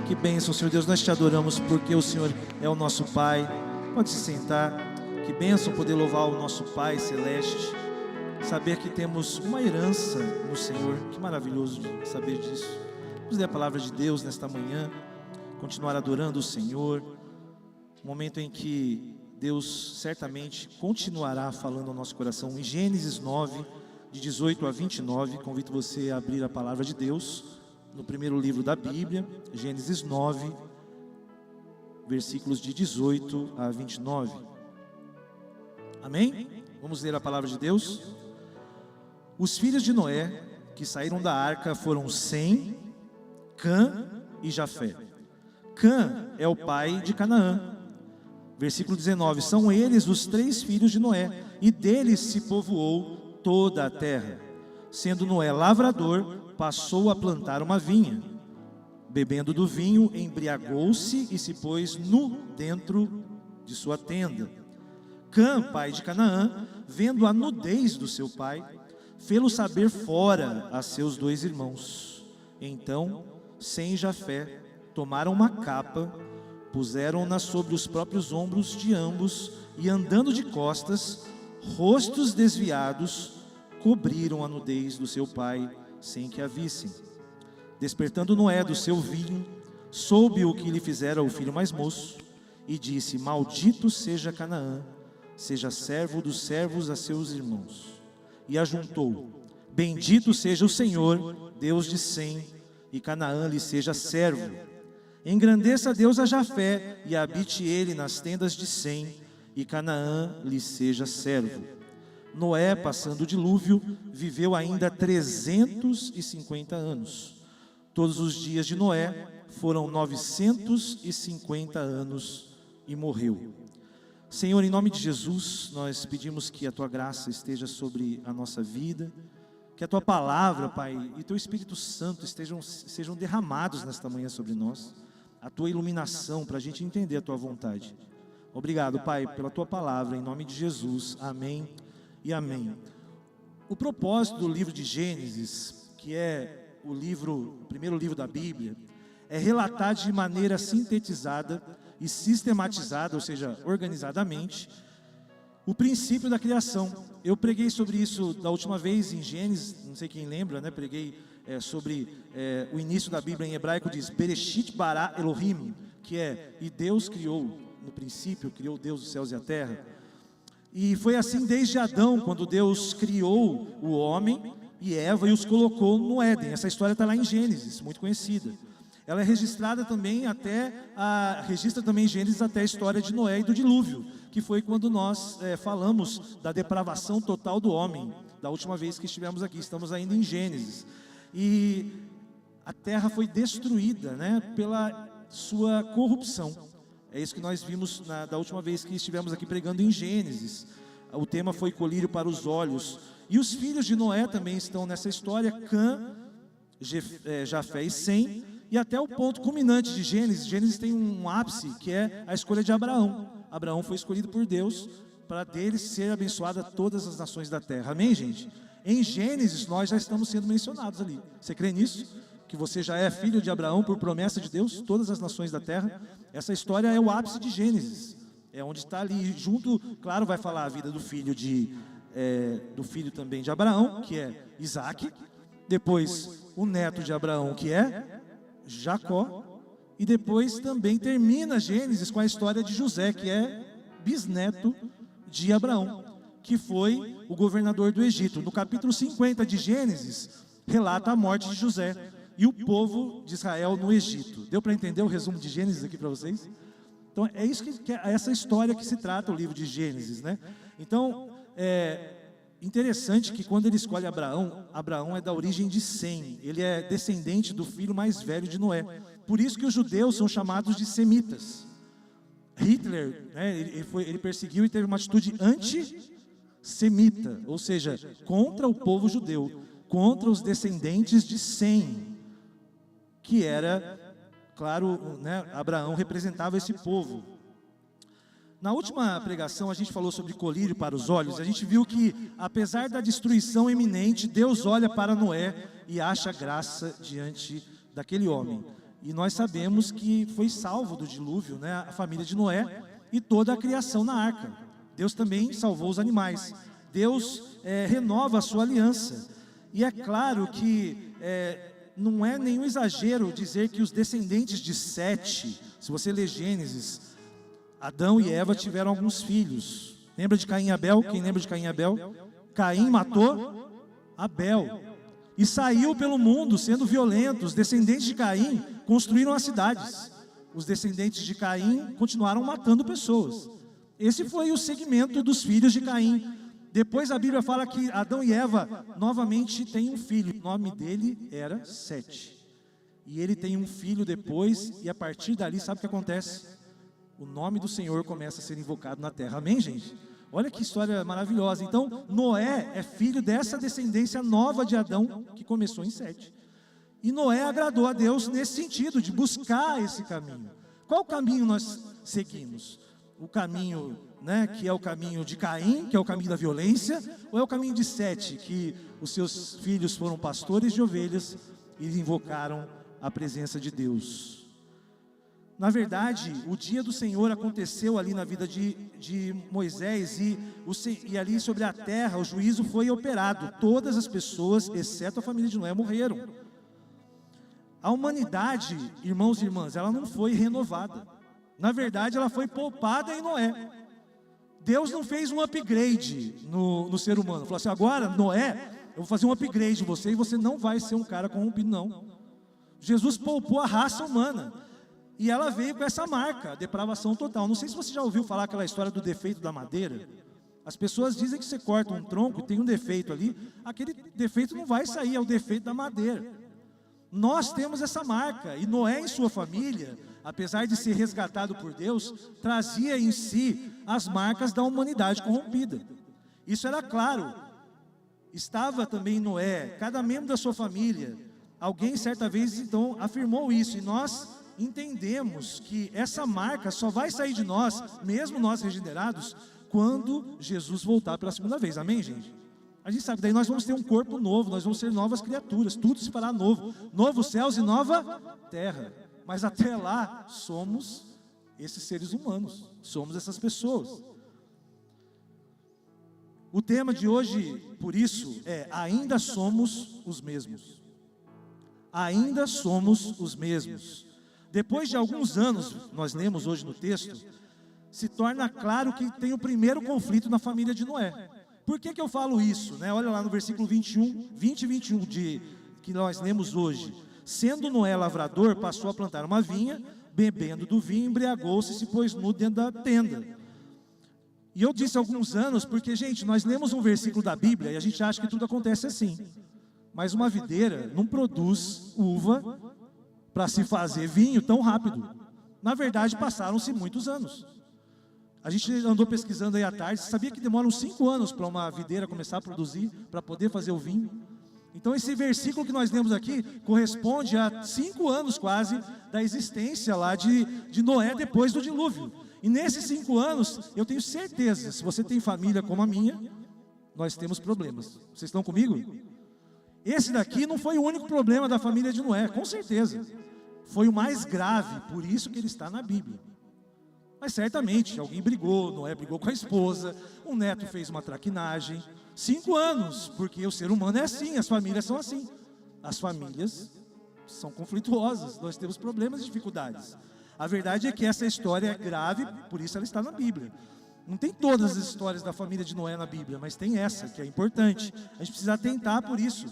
Que bênção, Senhor Deus, nós te adoramos porque o Senhor é o nosso Pai. Pode se sentar. Que bênção poder louvar o nosso Pai Celeste, saber que temos uma herança no Senhor. Que maravilhoso saber disso. Vamos ler a palavra de Deus nesta manhã, continuar adorando o Senhor, um momento em que Deus certamente continuará falando ao nosso coração. Em Gênesis 9, de 18 a 29, convido você a abrir a palavra de Deus, no primeiro livro da Bíblia, Gênesis 9, versículos de 18 a 29. Amém? Vamos ler a palavra de Deus. Os filhos de Noé, que saíram da arca, foram Sem, Cã e Jafé. Cã é o pai de Canaã. Versículo 19, são eles os 3 filhos de Noé, e deles se povoou toda a terra. Sendo Noé lavrador, passou a plantar uma vinha. Bebendo do vinho, embriagou-se e se pôs nu dentro de sua tenda. Cã, pai de Canaã, vendo a nudez do seu pai, fê-lo saber fora a seus 2 irmãos. Então, Sem e Jafé tomaram uma capa, puseram-na sobre os próprios ombros de ambos e, andando de costas, rostos desviados, cobriram a nudez do seu pai, sem que a vissem. Despertando Noé do seu vinho, soube o que lhe fizera o filho mais moço, e disse: maldito seja Canaã, seja servo dos servos a seus irmãos. E ajuntou: bendito seja o Senhor, Deus de Sem, e Canaã lhe seja servo. Engrandeça Deus a Jafé, e habite ele nas tendas de Sem, e Canaã lhe seja servo. Noé, passando o dilúvio, viveu ainda 350 anos. Todos os dias de Noé foram 950 anos e morreu. Senhor, em nome de Jesus, nós pedimos que a Tua graça esteja sobre a nossa vida, que a Tua palavra, Pai, e Teu Espírito Santo sejam derramados nesta manhã sobre nós, a Tua iluminação para a gente entender a Tua vontade. Obrigado, Pai, pela Tua palavra, em nome de Jesus, amém e amém. O propósito do livro de Gênesis, que é o primeiro livro da Bíblia, é relatar de maneira sintetizada e sistematizada, ou seja, organizadamente, o princípio da criação. Eu preguei sobre isso da última vez em Gênesis, não sei quem lembra, né? Preguei sobre o início da Bíblia. Em hebraico diz Bereshit bara Elohim, que é, e Deus criou, no princípio criou Deus os céus e a terra. E foi assim desde Adão, quando Deus criou o homem e Eva e os colocou no Éden. Essa história está lá em Gênesis, muito conhecida. Ela é registrada também registra também em Gênesis até a história de Noé e do dilúvio, que foi quando nós falamos da depravação total do homem, da última vez que estivemos aqui. Estamos ainda em Gênesis. E a terra foi destruída, né, pela sua corrupção. É isso que nós vimos da última vez que estivemos aqui pregando em Gênesis. O tema foi colírio para os olhos. E os filhos de Noé também estão nessa história, Cã, Jafé e Sem. E até o ponto culminante de Gênesis. Gênesis tem um ápice, que é a escolha de Abraão. Abraão foi escolhido por Deus para dele ser abençoada todas as nações da terra. Amém, gente? Em Gênesis nós já estamos sendo mencionados ali. Você crê nisso? Que você já é filho de Abraão por promessa de Deus, todas as nações da terra. Essa história é o ápice de Gênesis. É onde está ali junto, claro, vai falar a vida do filho também de Abraão, que é Isaac. Depois o neto de Abraão, que é Jacó, e depois também termina Gênesis com a história de José, que é bisneto de Abraão, que foi o governador do Egito. No capítulo 50 de Gênesis, relata a morte de José e o povo de Israel no Egito. Deu para entender o resumo de Gênesis aqui para vocês? Então é isso que é essa história que se trata o livro de Gênesis, né? Então, interessante que quando ele escolhe Abraão é da origem de Sem. Ele é descendente do filho mais velho de Noé. Por isso que os judeus são chamados de semitas. Hitler, né, ele perseguiu e teve uma atitude antissemita, ou seja, contra o povo judeu, contra os descendentes de Sem, que era, claro, né, Abraão representava esse povo. Na última pregação a gente falou sobre colírio para os olhos. A gente viu que, apesar da destruição iminente, Deus olha para Noé e acha graça diante daquele homem. E nós sabemos que foi salvo do dilúvio, né, a família de Noé e toda a criação na arca. Deus também salvou os animais. Deus renova a sua aliança. E é claro que não é nenhum exagero dizer que os descendentes de Sete, se você ler Gênesis, Adão e Eva tiveram alguns filhos. Lembra de Caim e Abel? Quem lembra de Caim e Abel? Caim matou Abel e saiu pelo mundo sendo violento. Os descendentes de Caim construíram as cidades. Os descendentes de Caim continuaram matando pessoas. Esse foi o segmento dos filhos de Caim. Depois a Bíblia fala que Adão e Eva novamente têm um filho. O nome dele era Sete. E ele tem um filho depois, e a partir dali, sabe o que acontece? O nome do Senhor começa a ser invocado na terra. Amém, gente? Olha que história maravilhosa. Então, Noé é filho dessa descendência nova de Adão, que começou em Sete. E Noé agradou a Deus nesse sentido, de buscar esse caminho. Qual caminho nós seguimos? O caminho, né, que é o caminho de Caim, que é o caminho da violência, ou é o caminho de Sete, que os seus filhos foram pastores de ovelhas e invocaram a presença de Deus? Na verdade, o dia do Senhor aconteceu ali na vida de Moisés e ali sobre a terra o juízo foi operado. Todas as pessoas, exceto a família de Noé, morreram. A humanidade, irmãos e irmãs, ela não foi renovada. Na verdade, ela foi poupada em Noé. Deus não fez um upgrade no ser humano. Falou assim, agora, Noé, eu vou fazer um upgrade em você e você não vai ser um cara corrompido, não. Jesus poupou a raça humana. E ela veio com essa marca, depravação total. Não sei se você já ouviu falar aquela história do defeito da madeira. As pessoas dizem que você corta um tronco e tem um defeito ali. Aquele defeito não vai sair, é o defeito da madeira. Nós temos essa marca. E Noé e sua família, apesar de ser resgatado por Deus, trazia em si as marcas da humanidade corrompida. Isso era claro. Estava também em Noé, cada membro da sua família. Alguém certa vez então afirmou isso. E nós entendemos que essa marca só vai sair de nós, mesmo nós regenerados, quando Jesus voltar pela segunda vez. Amém, gente? A gente sabe, daí nós vamos ter um corpo novo, nós vamos ser novas criaturas, tudo se fará novo, novos céus e nova terra. Mas até lá, somos esses seres humanos, somos essas pessoas. O tema de hoje, por isso, é: ainda somos os mesmos. Ainda somos os mesmos. Depois de alguns anos, nós lemos hoje no texto, se torna claro que tem o primeiro conflito na família de Noé. Por que eu falo isso? Né? Olha lá no versículo 20 e 21 que nós lemos hoje. Sendo Noé lavrador, passou a plantar uma vinha, bebendo do vinho, embriagou-se e se pôs nu dentro da tenda. E eu disse há alguns anos, porque, gente, nós lemos um versículo da Bíblia e a gente acha que tudo acontece assim. Mas uma videira não produz uva para se fazer vinho tão rápido. Na verdade, passaram-se muitos anos. A gente andou pesquisando aí à tarde, sabia que demora uns 5 anos para uma videira começar a produzir, para poder fazer o vinho. Então esse versículo que nós lemos aqui, corresponde a 5 anos quase, da existência lá de Noé depois do dilúvio. E nesses 5 anos, eu tenho certeza, se você tem família como a minha, nós temos problemas. Vocês estão comigo? Esse daqui não foi o único problema da família de Noé, com certeza. Foi o mais grave, por isso que ele está na Bíblia. Mas certamente, alguém brigou, Noé brigou com a esposa, um neto fez uma traquinagem. 5 anos, porque o ser humano é assim, as famílias são assim. As famílias são conflituosas, nós temos problemas e dificuldades. A verdade é que essa história é grave, por isso ela está na Bíblia. Não tem todas as histórias da família de Noé na Bíblia, mas tem essa, que é importante. A gente precisa atentar por isso.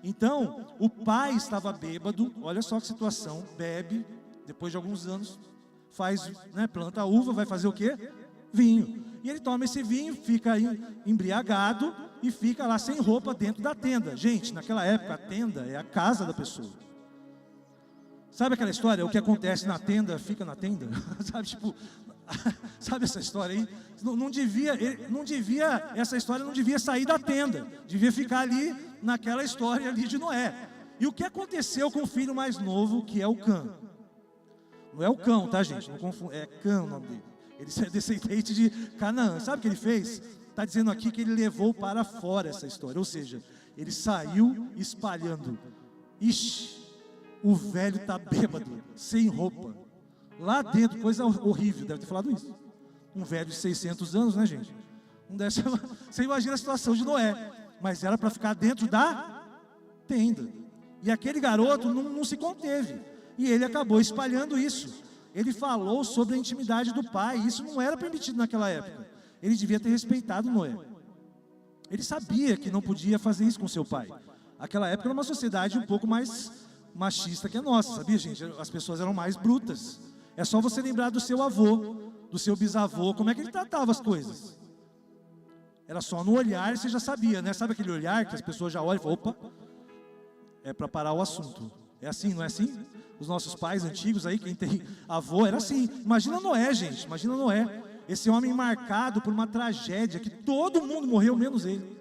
Então, o pai estava bêbado, olha só que situação, bebe, depois de alguns anos, faz, né, planta a uva, vai fazer o quê? Vinho. E ele toma esse vinho, fica embriagado e fica lá sem roupa dentro da tenda. Gente, naquela época a tenda é a casa da pessoa. Sabe aquela história? O que acontece na tenda, fica na tenda? Sabe, tipo, sabe essa história aí? Essa história não devia sair da tenda, devia ficar ali naquela história ali de Noé. E o que aconteceu com o filho mais novo, que é o Cã? Não é o Cão, tá, gente? Não confunde, é Cã o nome dele. Ele é descendente de Canaã. Sabe o que ele fez? Está dizendo aqui que ele levou para fora essa história, ou seja, ele saiu espalhando. Ixi, o velho tá bêbado, sem roupa, lá dentro, coisa horrível, deve ter falado isso. Um velho de 600 anos, né, gente? Você imagina a situação de Noé, mas era para ficar dentro da tenda. E aquele garoto não se conteve, e ele acabou espalhando isso. Ele falou sobre a intimidade do pai, isso não era permitido naquela época. Ele devia ter respeitado Noé. Ele sabia que não podia fazer isso com seu pai. Aquela época era uma sociedade um pouco mais machista que a nossa, sabia, gente? As pessoas eram mais brutas. É só você lembrar do seu avô, do seu bisavô, como é que ele tratava as coisas. Era só no olhar, você já sabia, né? Sabe aquele olhar que as pessoas já olham e falam, opa, é para parar o assunto. É assim, não é assim? Os nossos pais antigos aí, quem tem avô, era assim. Imagina Noé, gente, imagina Noé. Esse homem marcado por uma tragédia, que todo mundo morreu, menos ele.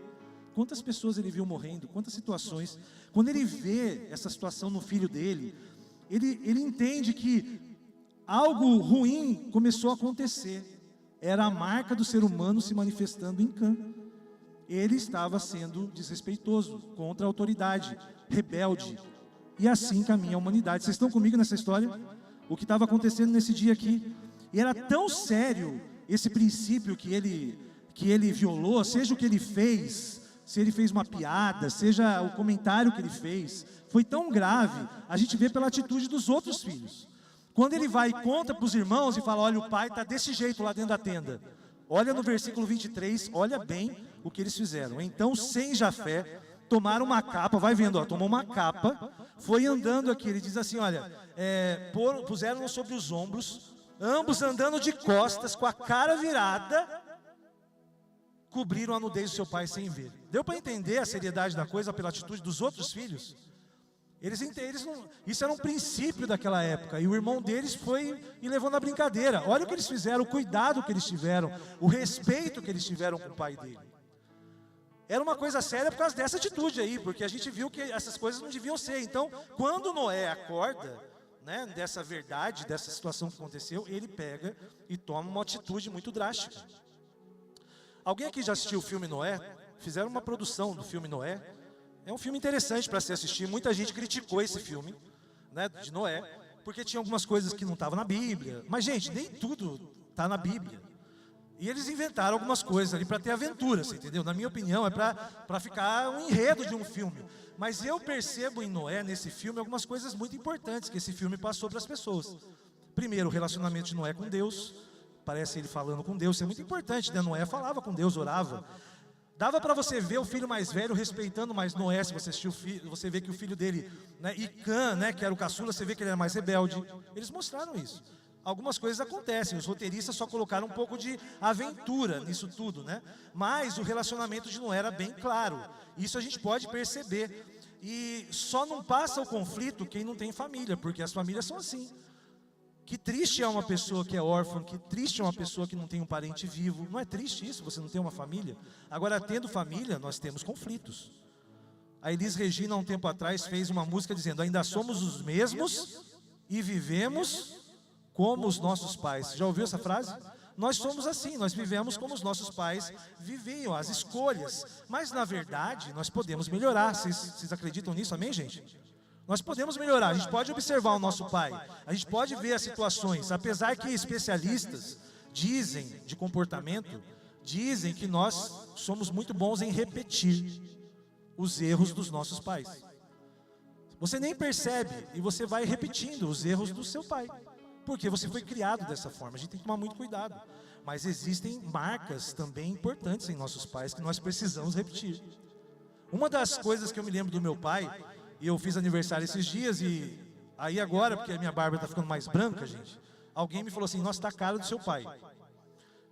Quantas pessoas ele viu morrendo, quantas situações. Quando ele vê essa situação no filho dele, ele entende que algo ruim começou a acontecer. Era a marca do ser humano se manifestando em Cã. Ele estava sendo desrespeitoso contra a autoridade, rebelde. E assim caminha a humanidade. Vocês estão comigo nessa história? O que estava acontecendo nesse dia aqui. E era tão sério esse princípio que ele violou, seja o que ele fez, se ele fez uma piada, seja o comentário que ele fez, foi tão grave, a gente vê pela atitude dos outros filhos. Quando ele vai e conta para os irmãos e fala, olha, o pai está desse jeito lá dentro da tenda. Olha no versículo 23, olha bem o que eles fizeram. Então, sem Jafé, tomaram uma capa, vai vendo, ó, tomou uma capa, foi andando aqui, ele diz assim, olha, puseram-no sobre os ombros, ambos andando de costas, com a cara virada, cobriram a nudez do seu pai sem ver. Deu para entender a seriedade da coisa pela atitude dos outros filhos? Isso era um princípio daquela época, e o irmão deles foi e levou na brincadeira. Olha o que eles fizeram, o cuidado que eles tiveram, o respeito que eles tiveram com o pai dele. Era uma coisa séria por causa dessa atitude aí, porque a gente viu que essas coisas não deviam ser. Então, quando Noé acorda, né, dessa verdade, dessa situação que aconteceu, ele pega e toma uma atitude muito drástica. Alguém aqui já assistiu o filme Noé? Fizeram uma produção do filme Noé. É um filme interessante para se assistir. Muita gente criticou esse filme, né, de Noé, porque tinha algumas coisas que não estavam na Bíblia. Mas, gente, nem tudo está na Bíblia. E eles inventaram algumas coisas ali para ter aventura, você entendeu? Na minha opinião, é para ficar um enredo de um filme. Mas eu percebo em Noé, nesse filme, algumas coisas muito importantes que esse filme passou para as pessoas. Primeiro, o relacionamento de Noé com Deus. Parece ele falando com Deus, isso é muito importante, né? Noé falava com Deus, orava. Dava para você ver o filho mais velho respeitando mais Noé, se você assistiu o filho, você vê que o filho dele, né, e Cã, né, que era o caçula, você vê que ele era mais rebelde. Eles mostraram isso. Algumas coisas acontecem, os roteiristas só colocaram um pouco de aventura nisso tudo, né? Mas o relacionamento de Noé era bem claro. Isso a gente pode perceber. E só não passa o conflito quem não tem família, porque as famílias são assim. Que triste é uma pessoa que é órfã, que triste é uma pessoa que não tem um parente vivo. Não é triste isso, você não tem uma família? Agora, tendo família, nós temos conflitos. A Elis Regina, há um tempo atrás, fez uma música dizendo, ainda somos os mesmos e vivemos como os nossos pais. Já ouviu essa frase? Nós somos assim, nós vivemos como os nossos pais viviam, as escolhas. Mas, na verdade, nós podemos melhorar. Vocês acreditam nisso, amém, gente? Nós podemos melhorar, a gente pode observar o nosso pai, a gente pode ver as situações, apesar que especialistas dizem de comportamento, dizem que nós somos muito bons em repetir os erros dos nossos pais. Você nem percebe e você vai repetindo os erros do seu pai, porque você foi criado dessa forma. A gente tem que tomar muito cuidado, mas existem marcas também importantes em nossos pais que nós precisamos repetir. Uma das coisas que eu me lembro do meu pai, e eu fiz aniversário esses dias, e aí agora, porque a minha barba está ficando mais branca, gente, alguém me falou assim, nossa, está a cara do seu pai.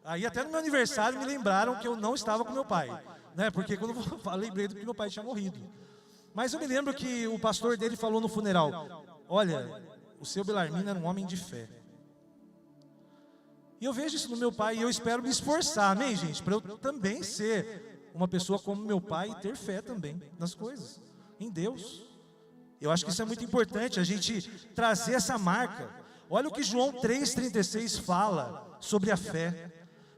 Aí até no meu aniversário me lembraram que eu não estava com meu pai, né? Porque quando eu lembrei do que meu pai tinha morrido. Mas eu me lembro que o pastor dele falou no funeral, olha, o seu Belarmino era um homem de fé. E eu vejo isso no meu pai e eu espero me esforçar, amém, gente? Para eu também ser uma pessoa como meu pai e ter fé também nas coisas, em Deus. Eu acho que isso é muito importante, a gente trazer essa marca. Olha o que João 3,36 fala sobre a fé.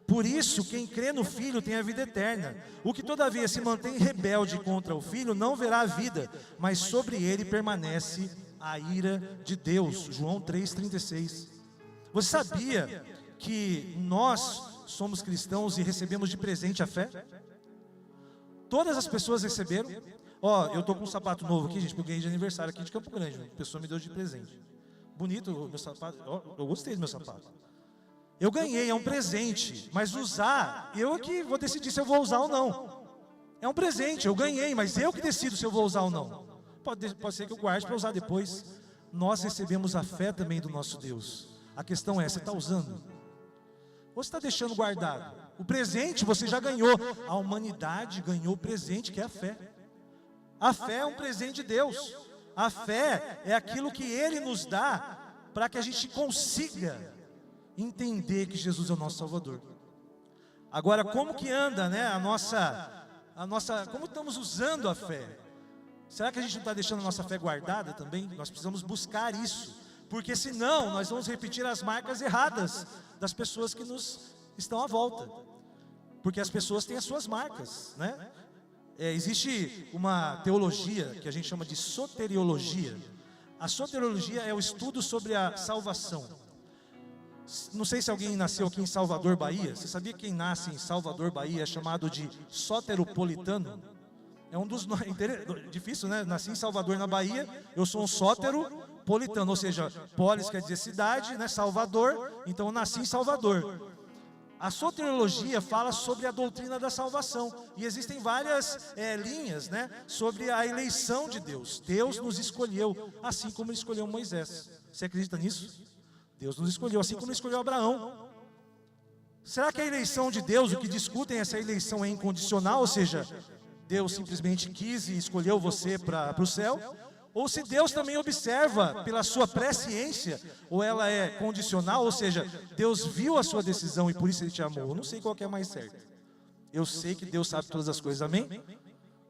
Por isso, quem crê no Filho tem a vida eterna. O que todavia se mantém rebelde contra o Filho não verá a vida, mas sobre ele permanece a ira de Deus. João 3,36. Você sabia que nós somos cristãos e recebemos de presente a fé? Todas as pessoas receberam. Ó, eu tô com um sapato novo aqui, gente, porque eu ganhei de aniversário aqui de Campo Grande. A pessoa me deu de presente. Bonito o meu sapato. Ó, eu gostei do meu sapato. Eu ganhei, é um presente. Mas usar, eu é que vou decidir se eu vou usar ou não. É um presente, eu ganhei, mas eu que decido se eu vou usar ou não. Pode ser que eu guarde para usar depois. Nós recebemos a fé também do nosso Deus. A questão é, você está usando? Ou você está deixando guardado? O presente você já ganhou. A humanidade ganhou o presente, que é a fé. A fé é um presente de Deus. A fé é aquilo que Ele nos dá para que a gente consiga entender que Jesus é o nosso Salvador. Agora, como que anda, né, como estamos usando a fé? Será que a gente não está deixando a nossa fé guardada também? Nós precisamos buscar isso, porque senão nós vamos repetir as marcas erradas das pessoas que nos estão à volta. Porque as pessoas têm as suas marcas, né? Existe uma teologia que a gente chama de soteriologia. A soteriologia é o estudo sobre a salvação. Não sei se alguém nasceu aqui em Salvador, Bahia. Você sabia que quem nasce em Salvador, Bahia é chamado de soteropolitano? É um dos nomes, difícil, né? Nasci em Salvador, na Bahia, eu sou um soteropolitano, ou seja, polis quer dizer cidade, né? Salvador, então eu nasci em Salvador. A soteriologia fala sobre a doutrina da salvação, e existem várias linhas, né, sobre a eleição de Deus. Deus nos escolheu, assim como Ele escolheu Moisés. Você acredita nisso? Deus nos escolheu, assim como Ele escolheu Abraão. Será que a eleição de Deus, o que discutem, essa eleição é incondicional, ou seja, Deus simplesmente quis e escolheu você para o céu? Ou se Deus também observa pela sua presciência, ou ela é condicional, ou seja, Deus viu a sua decisão e por isso Ele te amou. Eu não sei qual que é mais certo. Eu sei que Deus sabe todas as coisas, amém?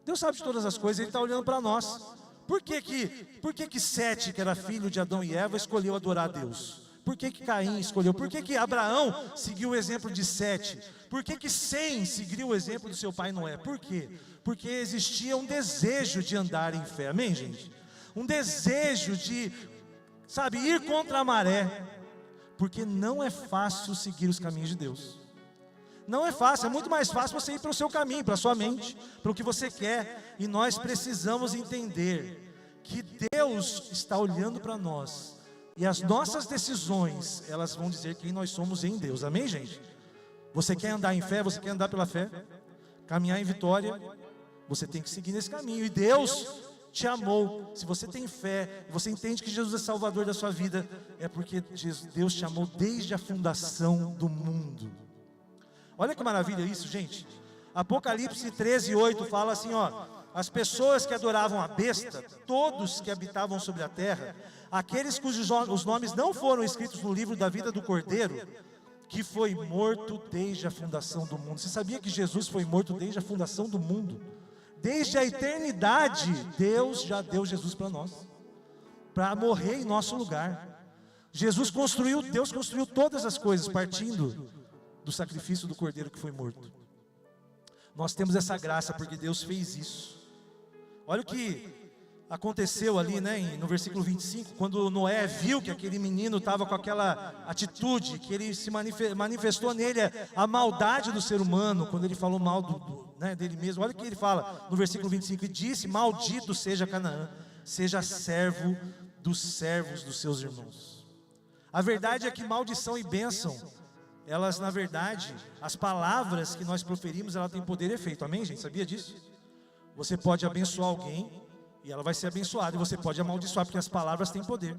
Deus sabe de todas as coisas, Ele está olhando para nós. Por que Sete, que era filho de Adão e Eva, escolheu adorar a Deus? Por que Caim escolheu? Por que Abraão seguiu o exemplo de Sete? Por que Sem seguiu o exemplo do seu pai Noé? Por quê? Porque existia um desejo de andar em fé, amém, gente? Um desejo de, sabe, ir contra a maré, porque não é fácil seguir os caminhos de Deus. Não é fácil, é muito mais fácil você ir para o seu caminho, para a sua mente, para o que você quer. E nós precisamos entender que Deus está olhando para nós, e as nossas decisões, elas vão dizer quem nós somos em Deus, amém, gente? Você quer andar em fé, você quer andar pela fé, caminhar em vitória, você tem que seguir nesse caminho, e Deus te amou. Se você tem fé, você entende que Jesus é Salvador da sua vida, é porque Deus te amou desde a fundação do mundo. Olha que maravilha isso, gente. Apocalipse 13:8 fala assim, ó: as pessoas que adoravam a besta, todos que habitavam sobre a terra, aqueles cujos os nomes não foram escritos no livro da vida do Cordeiro, que foi morto desde a fundação do mundo. Você sabia que Jesus foi morto desde a fundação do mundo? Desde a eternidade, Deus já deu Jesus para nós, para morrer em nosso lugar. Deus construiu todas as coisas partindo do sacrifício do Cordeiro que foi morto. Nós temos essa graça porque Deus fez isso. Olha o que aconteceu ali, né, no versículo 25, quando Noé viu que aquele menino estava com aquela atitude, que ele se manifestou nele a maldade do ser humano, quando ele falou mal dele mesmo. Olha o que ele fala no versículo 25, e disse: maldito seja Canaã, seja servo dos servos dos seus irmãos. A verdade é que maldição e bênção, elas, na verdade, as palavras que nós proferimos, ela tem poder e efeito, amém, gente? Sabia disso? Você pode abençoar alguém e ela vai ser abençoada, e você pode amaldiçoar, porque as palavras têm poder.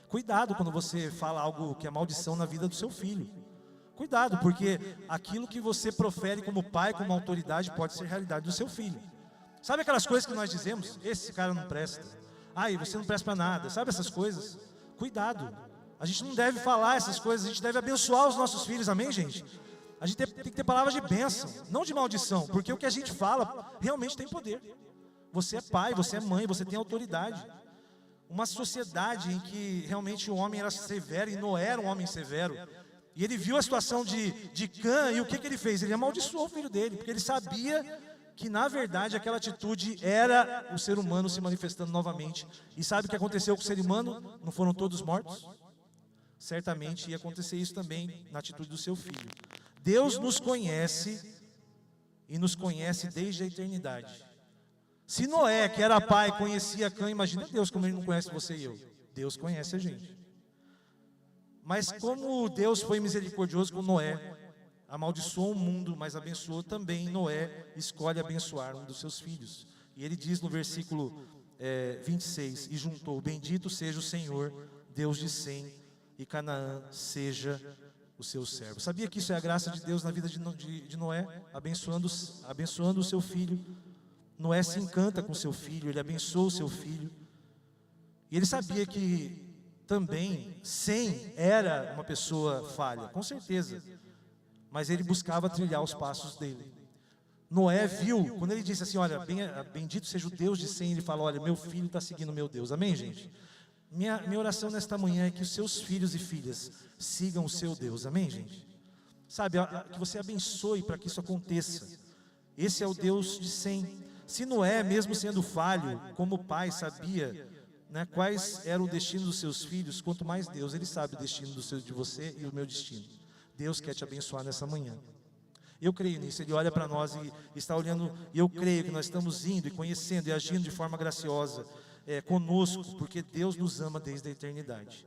Cuidado quando você fala algo que é maldição na vida do seu filho. Cuidado, porque aquilo que você profere como pai, como autoridade, pode ser realidade do seu filho. Sabe aquelas coisas que nós dizemos? Esse cara não presta. Ai, você não presta para nada. Sabe essas coisas? Cuidado. A gente não deve falar essas coisas, a gente deve abençoar os nossos filhos, amém, gente? A gente tem que ter palavras de bênção, não de maldição, porque o que a gente fala realmente tem poder. Você é pai, você é mãe, você tem autoridade. Uma sociedade em que realmente o homem era severo, e Noé era um homem severo, e ele viu a situação de Cã, e o que ele fez? Ele amaldiçoou o filho dele, porque ele sabia que na verdade aquela atitude era o ser humano se manifestando novamente. E sabe o que aconteceu com o ser humano? Não foram todos mortos? Certamente ia acontecer isso também na atitude do seu filho. Deus nos conhece e nos conhece desde a eternidade. Se Noé, que era pai, conhecia Cã, imagina Deus como ele não conhece você e eu. Deus conhece a gente. Mas como Deus foi misericordioso com Noé, amaldiçoou o mundo, mas abençoou também Noé, escolhe abençoar um dos seus filhos. E ele diz no versículo 26, e juntou: bendito seja o Senhor, Deus de Sem, e Canaã seja o seu servo. Sabia que isso é a graça de Deus na vida de Noé? Abençoando o seu filho. Noé se encanta com seu filho, ele abençoa o seu filho. E ele sabia que também Sem era uma pessoa falha, com certeza. Mas ele buscava trilhar os passos dele. Noé viu, quando ele disse assim, olha, bendito seja o Deus de Sem, ele fala, olha, meu filho está seguindo meu Deus. Amém, gente? Minha oração nesta manhã é que os seus filhos e filhas sigam o seu Deus. Amém, gente? Sabe, que você abençoe para que isso aconteça. Esse é o Deus de Sem. Se Noé, mesmo sendo falho, como pai, sabia, né, quais era o destino dos seus filhos, quanto mais Deus, ele sabe o destino de você e o meu destino. Deus quer te abençoar nessa manhã. Eu creio nisso, Ele olha para nós e está olhando, e eu creio que nós estamos indo e conhecendo e agindo de forma graciosa conosco, porque Deus nos ama desde a eternidade.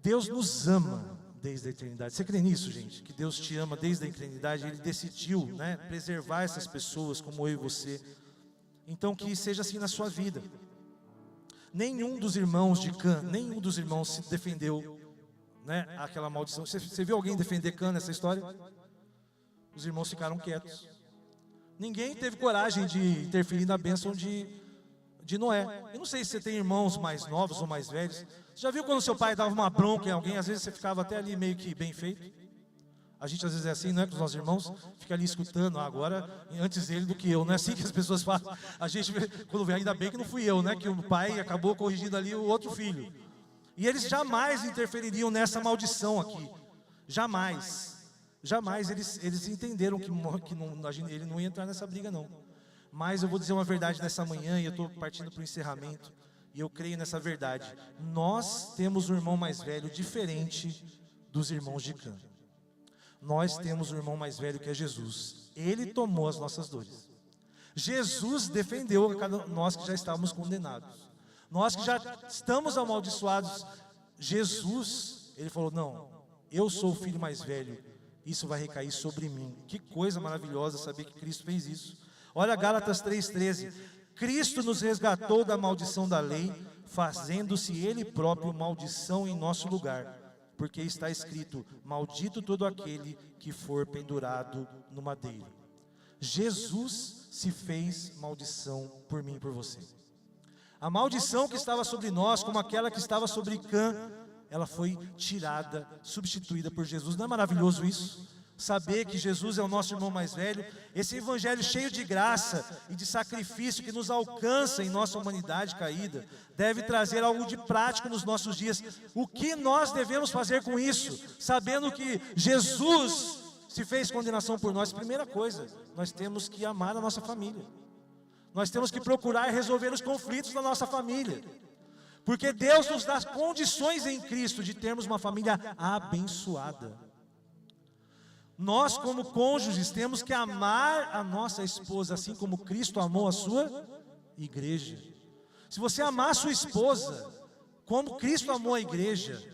Deus nos ama desde a eternidade. Você crê nisso, gente? Que Deus te ama desde a eternidade, Ele decidiu, né, preservar essas pessoas como eu e você. Então que seja assim na sua vida. Nenhum dos irmãos de Cã, nenhum dos irmãos se defendeu, né, aquela maldição. Você viu alguém defender Cã nessa história? Os irmãos ficaram quietos. Ninguém teve coragem de interferir na bênção de Noé. Eu não sei se você tem irmãos mais novos ou mais velhos. Você já viu quando seu pai dava uma bronca em alguém? Às vezes você ficava até ali meio que bem feito. A gente às vezes é assim, não é? Com os nossos irmãos, fica ali escutando, agora antes ele do que eu. Não é assim que as pessoas falam. A gente, quando vê, ainda bem que não fui eu, né? Que o pai acabou corrigindo ali o outro filho. E eles jamais interfeririam nessa maldição aqui. Jamais. Jamais eles entenderam que ele não ia entrar nessa briga, não. Mas eu vou dizer uma verdade nessa manhã, e eu estou partindo para o encerramento, e eu creio nessa verdade. Nós temos um irmão mais velho diferente dos irmãos de Cã. Nós temos um irmão mais velho que é Jesus. Ele tomou as nossas dores. Jesus defendeu nós que já estávamos condenados. Nós que já estamos amaldiçoados. Jesus, ele falou, não, eu sou o filho mais velho. Isso vai recair sobre mim. Que coisa maravilhosa saber que Cristo fez isso. Olha Gálatas 3,13. Cristo nos resgatou da maldição da lei, fazendo-se Ele próprio maldição em nosso lugar. Porque está escrito, maldito todo aquele que for pendurado no madeiro. Jesus se fez maldição por mim e por você. A maldição que estava sobre nós, como aquela que estava sobre Cã, ela foi tirada, substituída por Jesus. Não é maravilhoso isso? Saber que Jesus é o nosso irmão mais velho, esse evangelho cheio de graça e de sacrifício que nos alcança em nossa humanidade caída, deve trazer algo de prático nos nossos dias. O que nós devemos fazer com isso? Sabendo que Jesus se fez condenação por nós. Primeira coisa, nós temos que amar a nossa família. Nós temos que procurar resolver os conflitos da nossa família. Porque Deus nos dá condições em Cristo de termos uma família abençoada. Nós, como cônjuges, temos que amar a nossa esposa assim como Cristo amou a sua igreja. Se você amar a sua esposa como Cristo amou a igreja,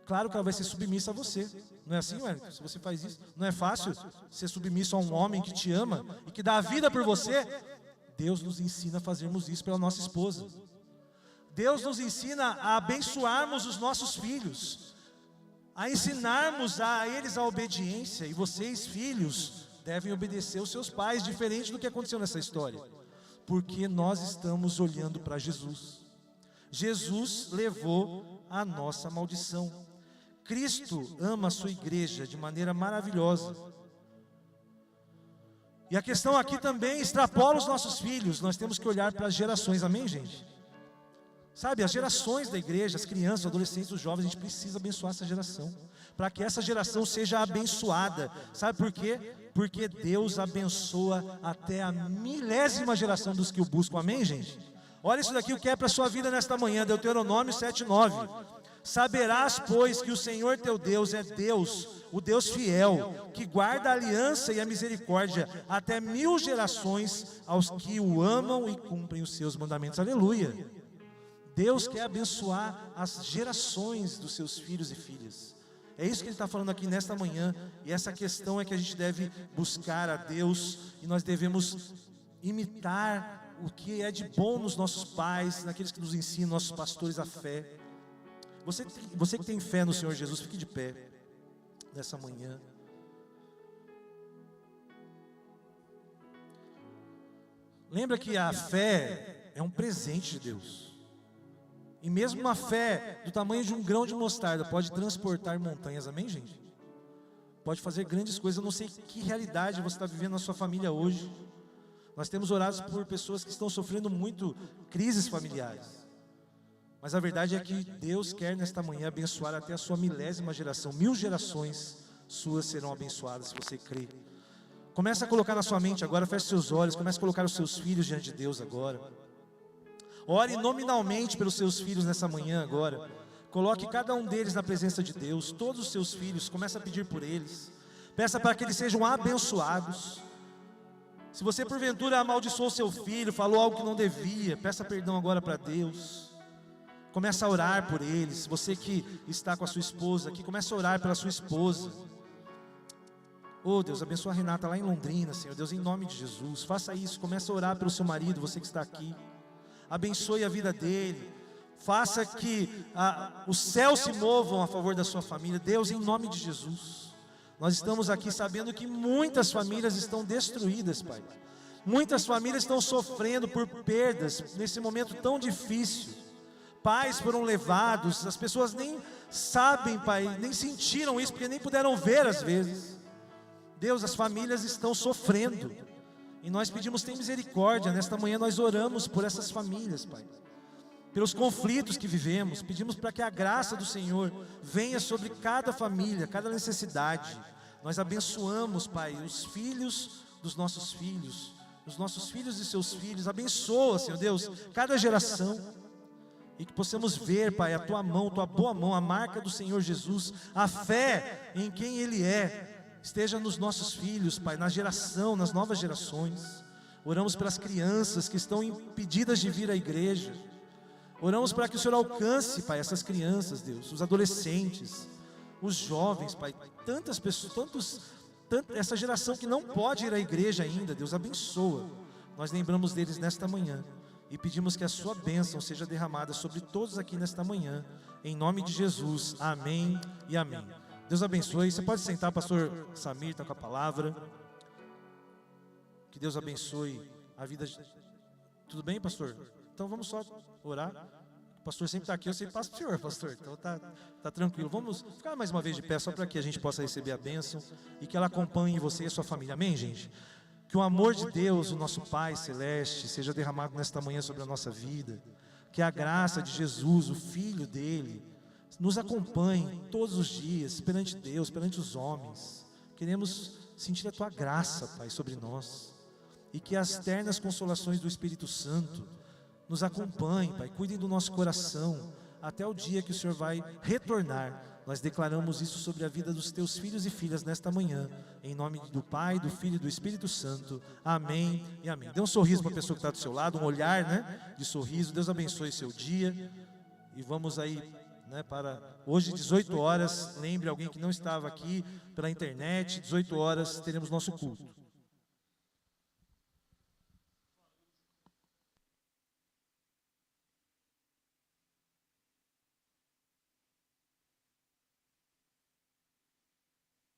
claro que ela vai ser submissa a você. Não é assim, Wellington? Se você faz isso, não é fácil ser submisso a um homem que te ama e que dá a vida por você. Deus nos ensina a fazermos isso pela nossa esposa. Deus nos ensina a abençoarmos os nossos filhos, a ensinarmos a eles a obediência. E vocês, filhos, devem obedecer os seus pais, diferente do que aconteceu nessa história. Porque nós estamos olhando para Jesus. Jesus levou a nossa maldição. Cristo ama a sua igreja de maneira maravilhosa. E a questão aqui também extrapola os nossos filhos. Nós temos que olhar para as gerações, amém, gente? Sabe, as gerações da igreja, as crianças, os adolescentes, os jovens, a gente precisa abençoar essa geração, para que essa geração seja abençoada. Sabe por quê? Porque Deus abençoa até a 1000ª geração dos que o buscam. Amém, gente? Olha isso daqui, o que é para a sua vida nesta manhã. Deuteronômio 7:9. Saberás, pois, que o Senhor teu Deus é Deus, o Deus fiel, que guarda a aliança e a misericórdia até 1000 gerações aos que o amam e cumprem os seus mandamentos. Aleluia! Deus quer abençoar as gerações dos seus filhos e filhas. É isso que Ele está falando aqui nesta manhã. E essa questão é que a gente deve buscar a Deus, e nós devemos imitar o que é de bom nos nossos pais, naqueles que nos ensinam, nossos pastores, a fé. Você que tem fé no Senhor Jesus, fique de pé nessa manhã. Lembra que a fé é um presente de Deus. E mesmo uma fé do tamanho de um grão de mostarda pode transportar montanhas. Amém, gente? Pode fazer grandes coisas. Eu não sei que realidade você está vivendo na sua família hoje. Nós temos orado por pessoas que estão sofrendo muito crises familiares. Mas a verdade é que Deus quer nesta manhã abençoar até a sua 1000ª geração. 1000 gerações suas serão abençoadas, se você crê. Comece a colocar na sua mente agora, feche seus olhos, comece a colocar os seus filhos diante de Deus agora. Ore nominalmente pelos seus filhos nessa manhã agora. Coloque cada um deles na presença de Deus. Todos os seus filhos, comece a pedir por eles. Peça para que eles sejam abençoados. Se você porventura amaldiçoou seu filho, falou algo que não devia, peça perdão agora para Deus. Comece a orar por eles. Você que está com a sua esposa aqui, comece a orar pela sua esposa. Oh Deus, abençoa a Renata lá em Londrina, Senhor Deus, em nome de Jesus. Faça isso, comece a orar pelo seu marido, você que está aqui. Abençoe a vida dele. Faça que os céus se movam a favor da sua família. Deus, em nome de Jesus. Nós estamos aqui sabendo que muitas famílias estão destruídas, Pai. Muitas famílias estão sofrendo por perdas nesse momento tão difícil. Pais foram levados, as pessoas nem sabem, Pai, nem sentiram isso, porque nem puderam ver às vezes. Deus, as famílias estão sofrendo. E nós pedimos, tem misericórdia. Nesta manhã nós oramos por essas famílias, Pai. Pelos conflitos que vivemos. Pedimos para que a graça do Senhor venha sobre cada família, cada necessidade. Nós abençoamos, Pai, os filhos dos nossos filhos, os nossos filhos e seus filhos. Abençoa, Senhor Deus, cada geração. E que possamos ver, Pai, a Tua mão, Tua boa mão, a marca do Senhor Jesus, a fé em quem Ele é. Esteja nos nossos filhos, Pai, na geração, nas novas gerações. Oramos pelas crianças que estão impedidas de vir à igreja. Oramos para que o Senhor alcance, Pai, essas crianças, Deus, os adolescentes, os jovens, Pai, tantas pessoas, essa geração que não pode ir à igreja ainda, Deus, abençoa. Nós lembramos deles nesta manhã e pedimos que a sua bênção seja derramada sobre todos aqui nesta manhã, em nome de Jesus, amém e amém. Deus abençoe. Você pode sentar, pastor Samir está com a palavra. Que Deus abençoe a vida de... Tudo bem, pastor? Então vamos só orar. O pastor sempre está aqui, eu sempre passo para o senhor, pastor. Então tá tranquilo. Vamos ficar mais uma vez de pé, só para que a gente possa receber a bênção e que ela acompanhe você e a sua família. Amém, gente? Que o amor de Deus, o nosso Pai Celeste, seja derramado nesta manhã sobre a nossa vida. Que a graça de Jesus, o Filho dele, nos acompanhe todos os dias, perante Deus, perante os homens. Queremos sentir a Tua graça, Pai, sobre nós. E que as ternas consolações do Espírito Santo nos acompanhem, Pai. Cuidem do nosso coração, até o dia que o Senhor vai retornar. Nós declaramos isso sobre a vida dos Teus filhos e filhas nesta manhã. Em nome do Pai, do Filho e do Espírito Santo. Amém e amém. Dê um sorriso para a pessoa que está do seu lado, um olhar, né, de sorriso. Deus abençoe seu dia. E vamos aí... para hoje 18 horas, lembre alguém que não estava aqui pela internet, 18 horas teremos nosso culto.